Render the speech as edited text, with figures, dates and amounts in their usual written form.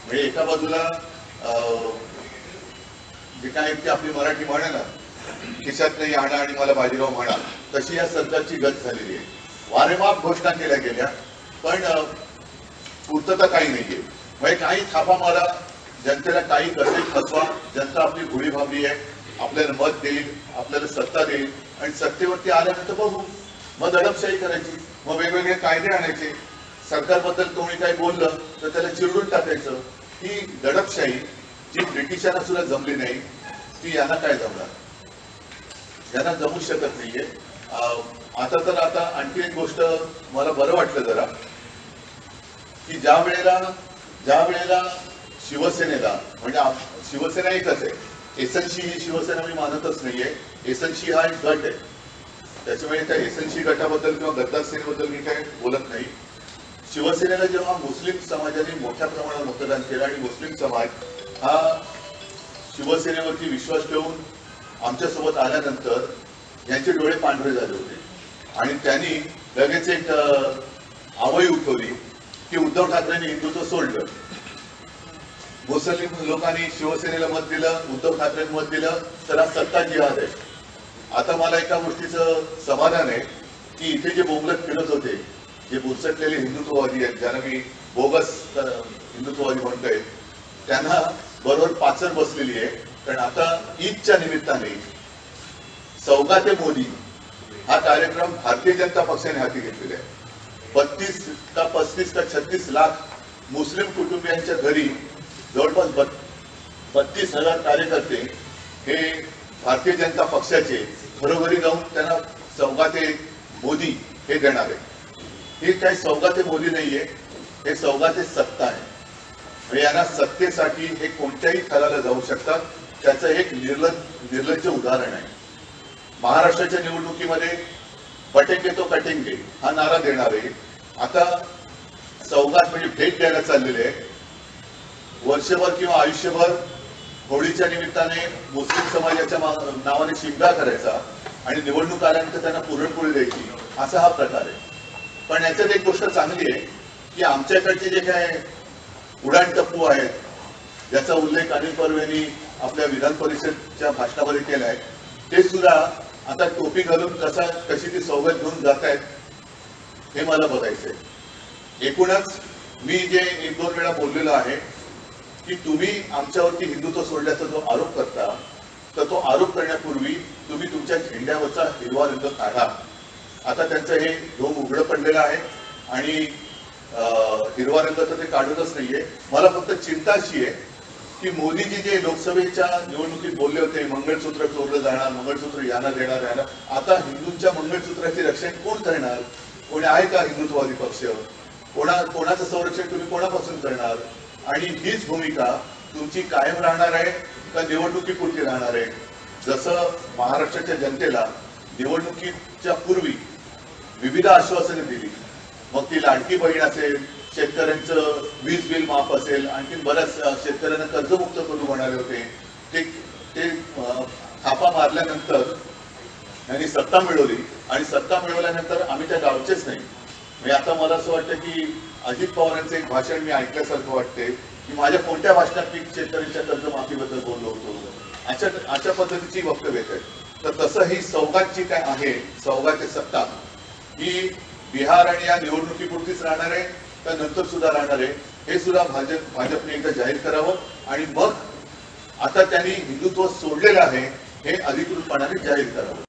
म्हणजे एका बाजूला जे काय की आपली मराठी म्हणे ना, खिशात नाही आणा आणि मला बाजीराव म्हणा, तशी या सरकारची गत झालेली आहे. वारेमाप घोषणा केल्या गेल्या, पण पूर्तता काही नाहीये. म्हणजे काही थापा मारा, जनतेला काही कसे फसवा, जनता आपली भोळी भाबरी आहे, आपल्याला मत देईल, आपल्याला सत्ता देईल आणि सत्तेवरती आल्यानंतर बघू, मग दडपशाही करायची, मग वेगवेगळे कायदे आणायचे. सरकारबद्दल कोणी काही बोललं तर त्याला चिरडून टाकायचं. ही दडपशाही जी ब्रिटिशांना सुद्धा जमली नाही, ती यांना काय जमणार? यांना जमू शकत नाहीये. आता आणखी एक गोष्ट मला बरं वाटलं जरा, की ज्या वेळेला शिवसेनेला, म्हणजे शिवसेना एकच आहे, एसएनसी ही शिवसेना मी मानतच नाहीये. एसएनसी हा एक गट आहे, त्याच्यामुळे त्या एसएनसी गटाबद्दल किंवा गद्दार सेनेबद्दल मी काही बोलत नाही. शिवसेनेला जेव्हा मुस्लिम समाजाने मोठ्या प्रमाणात मतदान केलं आणि मुस्लिम समाज हा शिवसेनेवरती विश्वास ठेवून आमच्यासोबत आल्यानंतर यांचे डोळे पांढरे झाले होते आणि त्यांनी लगेच एक आवई उठवली की उद्धव ठाकरेंनी हिंदुत्व सोडलं. मुस्लिम लोकांनी शिवसेनेला मत दिलं, उद्धव ठाकरेंना मत दिलं, तर हा सत्ता जिहाद आहे. आता मला एका गोष्टीचं समाधान आहे की इथे जे बोंबलत फिरत होते, जे बुरसटलेले हिंदुत्ववादी आहेत, ज्यांना मी बोगस हिंदुत्ववादी म्हणतोय, त्यांना बरोबर पाचर बसलेली आहे. कारण आता ईदच्या निमित्ताने सौगाते मोदी हा कार्यक्रम भारतीय जनता पक्षाने हाती घेतलेला आहे. 32 का 35 का 36 लाख मुस्लिम कुटुंबियांच्या घरी जवळपास 32,000 कार्यकर्ते हे भारतीय जनता पक्षाचे घरोघरी जाऊन त्यांना सौगाते मोदी हे देणार आहे. हे काही सौगाते मोदी नाहीये, हे सौगाते सत्ता आहे. म्हणजे यांना सत्तेसाठी हे कोणत्याही थराला जाऊ शकतात. त्याचं एक निर्लज्ज उदाहरण आहे. महाराष्ट्राच्या निवडणुकीमध्ये बटेंगे तो कटेंगे हा नारा देणारे आता सौगात म्हणजे भेट द्यायला चाललेले आहे. वर्षभर किंवा आयुष्यभर होळीच्या निमित्ताने मुस्लिम समाजाच्या नावाने शिंगा करायचा आणि निवडणूक आल्यानंतर त्यांना पुरणपोळी द्यायची, असा हा प्रकार आहे. पण याच्यात एक गोष्ट चांगली आहे की आमच्याकडचे जे काय उडाण टप्पू आहेत, ज्याचा उल्लेख अनिल पर्वेंनी आपल्या विधान परिषदच्या भाषणामध्ये केला आहे, ते सुद्धा आता टोपी घालून कशी ती सौगत घेऊन जात आहेत हे मला बघायचंय. एकूणच मी जे 1-2 वेळा बोललेलो आहे की तुम्ही आमच्यावरती हिंदुत्व सोडल्याचा जो आरोप करता, तर तो आरोप करण्यापूर्वी तुम्ही तुमच्या झेंड्यावरचा हिरवा रंग काढा. आता त्यांचं हे ढोंग उघडं पडलेलं आहे आणि हिरवा रंग तर ते काढतच नाहीये. मला फक्त चिंता अशी आहे की मोदीजी जे लोकसभेच्या निवडणुकीत बोलले होते, मंगळसूत्र चोरलं जाणार, मंगळसूत्र यांना देणार, आता हिंदूंच्या मंगळसूत्राचे रक्षण कोण करणार? कोणी आहे का हिंदुत्ववादी पक्ष? कोणाचं संरक्षण तुम्ही कोणापासून करणार? आणि हीच भूमिका तुमची कायम राहणार आहे का निवडणुकीपुरती राहणार आहे? जसं महाराष्ट्राच्या जनतेला निवडणुकीच्या पूर्वी विविध आश्वासने दिली, मग ती लाडकी बहीण असेल, शेतकऱ्यांचं वीज बिल माफ असेल, आणखी बऱ्याच शेतकऱ्यांना कर्जमुक्त करू म्हणाले होते, ते थापा मारल्यानंतर त्यांनी सत्ता मिळवली आणि सत्ता मिळवल्यानंतर आम्ही त्या गावचेच नाही. म्हणजे आता मला असं वाटतं की अजित पवारांचं एक भाषण मी ऐकल्यासारखं वाटते की माझ्या कोणत्या भाषणात मी शेतकऱ्यांच्या कर्जमाफीबद्दल बोललो होतो, अशा पद्धतीची वक्तव्य आहेत. तर तसं ही सौगातची काय आहे, सौगात सत्ता ही बिहार आणि या निवडणुकीपुरतीच राहणार आहे का नंतर सुद्धा राहणार आहे, हे सुद्धा भाजपने एकदा जाहीर करावं. आणि मग आता त्यांनी हिंदुत्व सोडलेलं आहे हे अधिकृतपणाने जाहीर करावं.